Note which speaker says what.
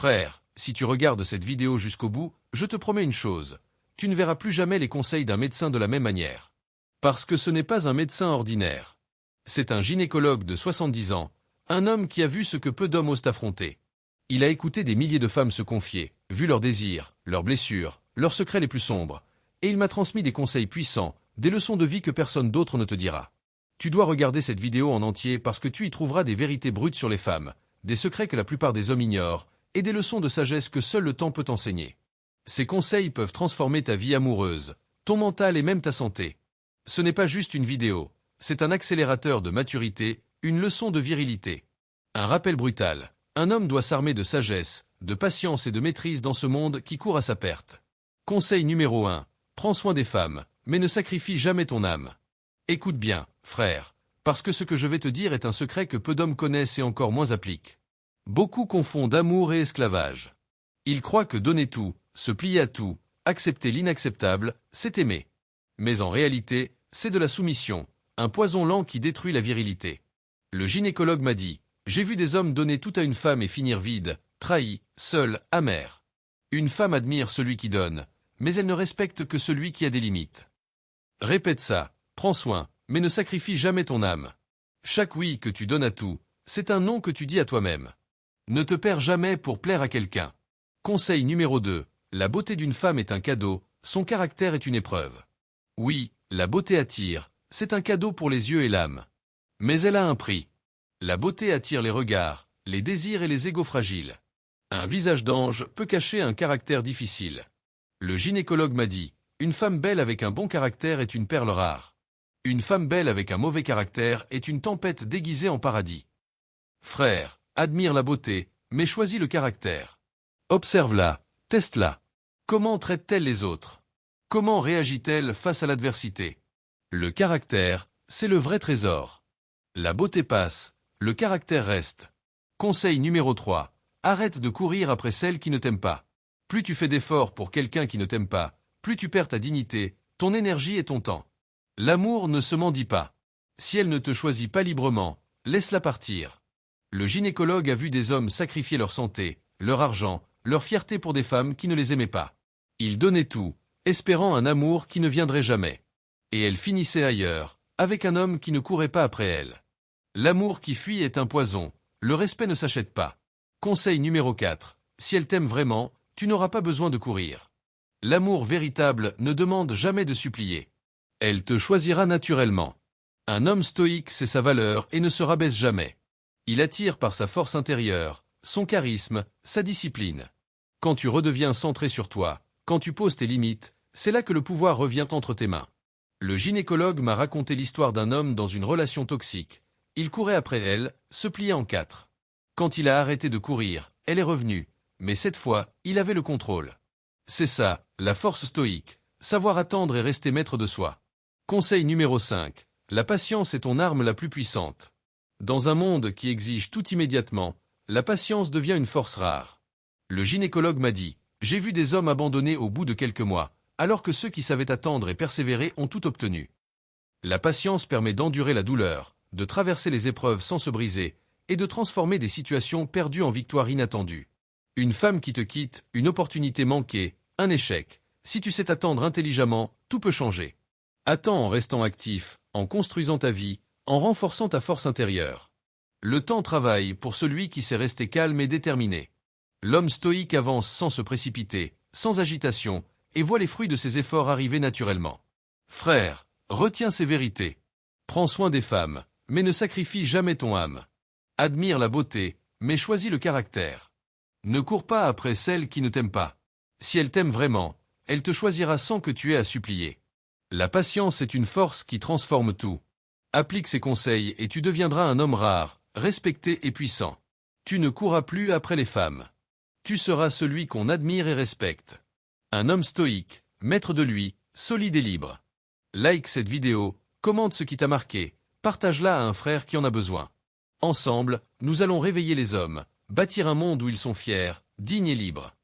Speaker 1: Frère, si tu regardes cette vidéo jusqu'au bout, je te promets une chose. Tu ne verras plus jamais les conseils d'un médecin de la même manière. Parce que ce n'est pas un médecin ordinaire. C'est un gynécologue de 70 ans, un homme qui a vu ce que peu d'hommes osent affronter. Il a écouté des milliers de femmes se confier, vu leurs désirs, leurs blessures, leurs secrets les plus sombres, et il m'a transmis des conseils puissants, des leçons de vie que personne d'autre ne te dira. Tu dois regarder cette vidéo en entier parce que tu y trouveras des vérités brutes sur les femmes, des secrets que la plupart des hommes ignorent, et des leçons de sagesse que seul le temps peut enseigner. Ces conseils peuvent transformer ta vie amoureuse, ton mental et même ta santé. Ce n'est pas juste une vidéo, c'est un accélérateur de maturité, une leçon de virilité. Un rappel brutal, un homme doit s'armer de sagesse, de patience et de maîtrise dans ce monde qui court à sa perte. Conseil numéro 1, prends soin des femmes, mais ne sacrifie jamais ton âme. Écoute bien, frère, parce que ce que je vais te dire est un secret que peu d'hommes connaissent et encore moins appliquent. Beaucoup confondent amour et esclavage. Ils croient que donner tout, se plier à tout, accepter l'inacceptable, c'est aimer. Mais en réalité, c'est de la soumission, un poison lent qui détruit la virilité. Le gynécologue m'a dit, j'ai vu des hommes donner tout à une femme et finir vides, trahis, seuls, amers. Une femme admire celui qui donne, mais elle ne respecte que celui qui a des limites. Répète ça, prends soin, mais ne sacrifie jamais ton âme. Chaque oui que tu donnes à tout, c'est un non que tu dis à toi-même. Ne te perds jamais pour plaire à quelqu'un. Conseil numéro 2, la beauté d'une femme est un cadeau, son caractère est une épreuve. Oui, la beauté attire, c'est un cadeau pour les yeux et l'âme. Mais elle a un prix. La beauté attire les regards, les désirs et les égos fragiles. Un visage d'ange peut cacher un caractère difficile. Le gynécologue m'a dit, une femme belle avec un bon caractère est une perle rare. Une femme belle avec un mauvais caractère est une tempête déguisée en paradis. Frère, admire la beauté, mais choisis le caractère. Observe-la, teste-la. Comment traite-t-elle les autres? Comment réagit-elle face à l'adversité? Le caractère, c'est le vrai trésor. La beauté passe, le caractère reste. Conseil numéro 3. Arrête de courir après celle qui ne t'aime pas. Plus tu fais d'efforts pour quelqu'un qui ne t'aime pas, plus tu perds ta dignité, ton énergie et ton temps. L'amour ne se mendie pas. Si elle ne te choisit pas librement, laisse-la partir. Le gynécologue a vu des hommes sacrifier leur santé, leur argent, leur fierté pour des femmes qui ne les aimaient pas. Ils donnaient tout, espérant un amour qui ne viendrait jamais. Et elle finissait ailleurs, avec un homme qui ne courait pas après elle. L'amour qui fuit est un poison, le respect ne s'achète pas. Conseil numéro 4. Si elle t'aime vraiment, tu n'auras pas besoin de courir. L'amour véritable ne demande jamais de supplier. Elle te choisira naturellement. Un homme stoïque sait sa valeur et ne se rabaisse jamais. Il attire par sa force intérieure, son charisme, sa discipline. Quand tu redeviens centré sur toi, quand tu poses tes limites, c'est là que le pouvoir revient entre tes mains. Le gynécologue m'a raconté l'histoire d'un homme dans une relation toxique. Il courait après elle, se pliait en 4. Quand il a arrêté de courir, elle est revenue, mais cette fois, il avait le contrôle. C'est ça, la force stoïque, savoir attendre et rester maître de soi. Conseil numéro 5. La patience est ton arme la plus puissante. Dans un monde qui exige tout immédiatement, la patience devient une force rare. Le gynécologue m'a dit, j'ai vu des hommes abandonnés au bout de quelques mois, alors que ceux qui savaient attendre et persévérer ont tout obtenu. La patience permet d'endurer la douleur, de traverser les épreuves sans se briser, et de transformer des situations perdues en victoires inattendues. Une femme qui te quitte, une opportunité manquée, un échec. Si tu sais t'attendre intelligemment, tout peut changer. Attends en restant actif, en construisant ta vie, en renforçant ta force intérieure. Le temps travaille pour celui qui sait rester calme et déterminé. L'homme stoïque avance sans se précipiter, sans agitation, et voit les fruits de ses efforts arriver naturellement. Frère, retiens ces vérités. Prends soin des femmes, mais ne sacrifie jamais ton âme. Admire la beauté, mais choisis le caractère. Ne cours pas après celle qui ne t'aime pas. Si elle t'aime vraiment, elle te choisira sans que tu aies à supplier. La patience est une force qui transforme tout. Applique ces conseils et tu deviendras un homme rare, respecté et puissant. Tu ne courras plus après les femmes. Tu seras celui qu'on admire et respecte. Un homme stoïque, maître de lui, solide et libre. Like cette vidéo, commente ce qui t'a marqué, partage-la à un frère qui en a besoin. Ensemble, nous allons réveiller les hommes, bâtir un monde où ils sont fiers, dignes et libres.